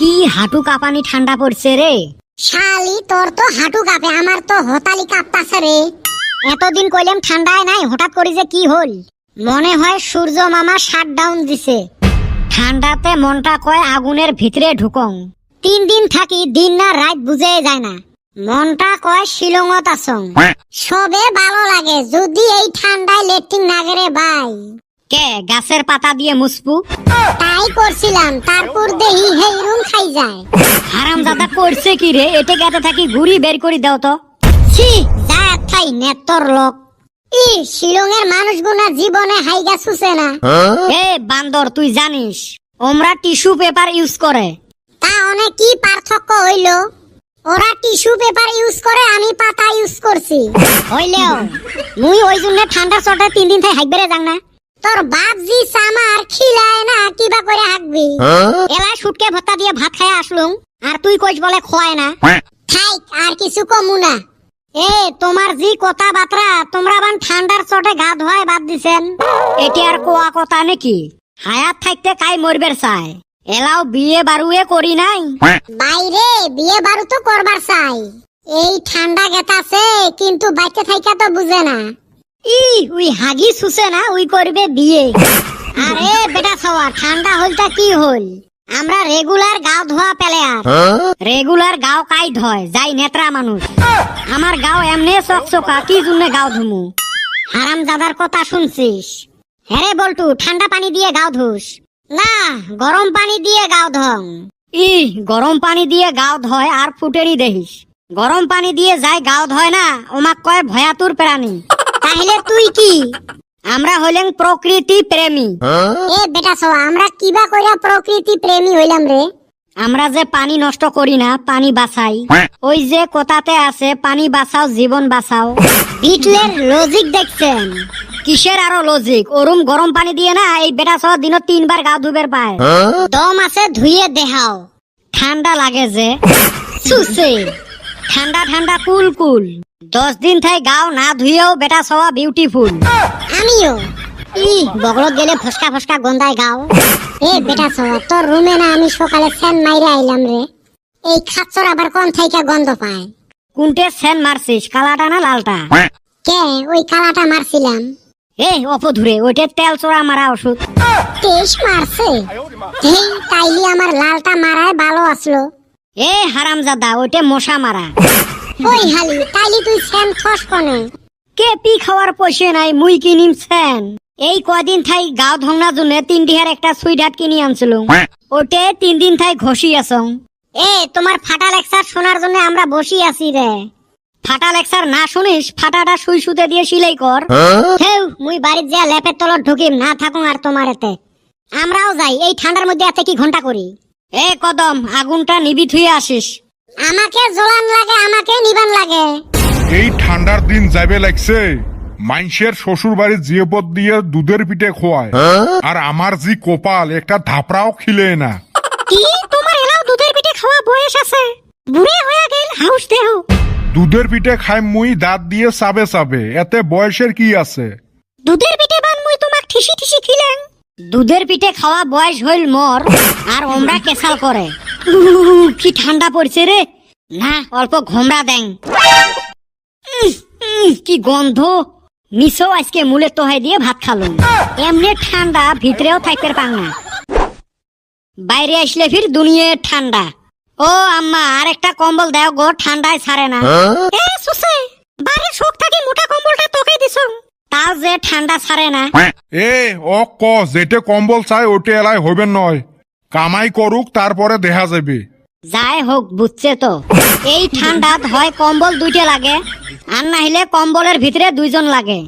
কি হাঁটু কাঁপানি ঠান্ডা পড়ছে রে। শালি তোর তো হাঁটু কাঁপে, আমার তো হতালি কাঁপতাছে রে। এতদিন কইলাম ঠান্ডায় নাই, হঠাৎ করে যে কি হল। মনে হয় সূর্য মামা শাটডাউন দিছে। ঠান্ডাতে মনটা কয় আগুনের ভিতরে ঢুকং। 3 দিন থাকি, দিন না রাত বুঝে যায় না। মনটা কয় শিলংত আসং। সবে ভালো লাগে যদি এই ঠান্ডায় লেট্রিন না গেরে ভাই। কে গাছের পাতা দিয়ে মুছবু? তাই করছিলাম, তারপর দেহি হেই রুম খাই যায়। হারামজাদা করছে কি রে, এটে গেতে থাকি ঘুরি বের করে দাও তো। ছি যা থাই নেতর লোক। ই শিলংয়ের মানুষগুনা জীবনে হাইগা সুসে না। এ বান্দর, তুই জানিস ওমরা টিস্যু পেপার ইউজ করে। তা অনেক কি পার্থক্য হইল? ওরা টিস্যু পেপার ইউজ করে, আমি পাতা ইউজ করছি। হইলেও মুই ওই জন্য ঠান্ডার চটে 3 দিন থেকে হাইকবেরে যাং না। তোর বাপ জি সামার খিলায় না, কিবা করে হাঁকবি। এলা শুটকে ভত্তা দিয়ে ভাত খায় আসলুম, আর তুই কইস বলে খোয়ায় না। থাইক আর কিছু কমু না। এ তোমার জি কথা বাতরা, তোমরা বান ঠান্ডার চটে গা ধোয়ায় বাদ দিছেন, এটি আর কোয়া কথা নাকি? হায়াত থাকতে কাই মরবের চায়। এলাও বিয়ে বারুয়ে করি নাই। বাইরে বিয়ে বারু তো করবার চাই। এই ঠান্ডা গেতাছে কিন্তু বাইতে থাইকা তো বুঝে না। ই উই হাগি সুসে না, উই করবে বিয়ে। আরে বেটা ছাওয়া, ঠান্ডা হলটা কি হল? আমরা রেগুলার গাও ধোয়া পেলে আর রেগুলার গাও কাই ধয় যাই নেত্রা মানুষ। আমার গাও এমনি চকচকা, কি জন্য গাও ধুমু? হারাম দাদার কথা শুনছিস? হ্যাঁ বলটু, ঠান্ডা পানি দিয়ে গাও ধুস না, গরম পানি দিয়ে গাও ধং। ই গরম পানি দিয়ে গাও ধয় আর ফুটেরই দেখিস। গরম পানি দিয়ে যাই গাও ধয় না, ওমাক কয় ভয়াতুর প্রাণী। তাহলে তুই কি? আমরা হইলেন প্রকৃতি প্রেমী। এ বেটা ছাওয়া, আমরা কিবা কইরা প্রকৃতি প্রেমী হইলাম রে? আমরা যে পানি নষ্ট করি না, পানি বাঁচাই। ওই যে কথাতে আছে, পানি বাঁচাও জীবন বাঁচাও। বিটলের লজিক দেখছেন? কিসের আরো লজিক? ওরুম গরম পানি দিয়ে না এই বেটা সহ দিন 3 বার গা ধুবের পায়। দম আছে ধুয়ে দেখাও। ঠান্ডা লাগে যে সুসে, ঠান্ডা ঠান্ডা কুল কুল। 10 দিন থাই গাও না ধুয়েও বেটা সওয়া বিউটিফুল। আমিও। ই বগলত গেলে ফসকা ফসকা গন্ধায় গাও। এ বেটা ছাওয়া, তোর রুমে না আমি সকালে ফ্যান মাইরা আইলাম রে। এই খাচ্চর আবার কোন থাইকা গন্ধ পায়? কোনটে সেন মারছিস, কালাটা না লালটা? কে ওই কালাটা মারছিলাম। এ অপধুরে, ওইটা তেল চোরা মারা ওষুধ। তেজ মারছে? হেই তাইলি আমার লালটা মারায় ভালো আসলো। এ হারামজাদা, ওইটা মশা মারা। ওই হালি তাইলি তুই ফ্যান খস কোনে? কে পি খাওয়ার পয়সা নাই, মুই কিনিম সেন। এই কদিন থাই গাও ধংনার জন্য 3 ডিহার একটা সুইডাট কিনি আনছিল। ওটে 3 দিন থাই ঘষি আসং। এ তোমার ফাটা লেকচার শোনার জন্য আমরা বসি আছি রে। ফাটা লেকচার না শুনিস, ফাটাটা সুই সুতে দিয়ে সিলাই কর। হেউ মুই বাড়ির যা ল্যাপের তলত ঢুকিম না থাকুন আর তোমার এতে। আমরাও যাই, এই ঠান্ডার মধ্যে এতে কি ঘন্টা করি। এ কদম, আগুনটা নিবি থুয়ে আসিস। আমাকে জ্বলান লাগে, আমাকে নিবান লাগে। এই ঠান্ডার দিন যাবে লাগছে, মাইনসের শ্বশুর বাড়ির জিয়েপদ দিয়ে দুধের পিঠে খোয়ায়, আর আমার জি কপাল, একটা ধাপড়াও খিলে না। কি তোমার এলাও দুধের পিঠে খাওয়া বয়স আছে? বুড়ে হয়ে গেল হাউস দেহ। দুধের পিঠে খাই মুই দাঁত দিয়ে চাবে চাবে, এতে বয়সের কি আছে? দুধের পিঠে বান মুই তোমাক ঠিসি ঠিসি খিলেন। দুধের পিঠে খাওয়া বয়স হইল মোর, আর ওমরা কেসাল করে। কি ঠান্ডা পড়ছে রে। না অল্প ঘোমরা দেন। কি গন্ধ। মিশো আজকে মুলে তোহাই দিয়ে ভাত খালুম। এমনি ঠান্ডা ভিতরেও থাকতে পাং না, বাইরে আসলে ফির দুনিয়ে ঠান্ডা। ও আম্মা, আর একটা কম্বল দাও গো, ঠান্ডায় ছাড়ে না। এ সুসে, বাড়ির শোক থাকি মোটা কম্বলটা তোকে দিছ, তাও যে ঠান্ডা ছাড়ে না। এ ও ক যেটে কম্বল চাই ওটে এলাই হইবেন নয়, কামাই করুক তারপরে দেখা যাবে। যাই হোক বুঝছে তো, এই ঠান্ডাত হয় কম্বল 2টে লাগে, আর না হলে কম্বলের ভিতরে 2জন লাগে।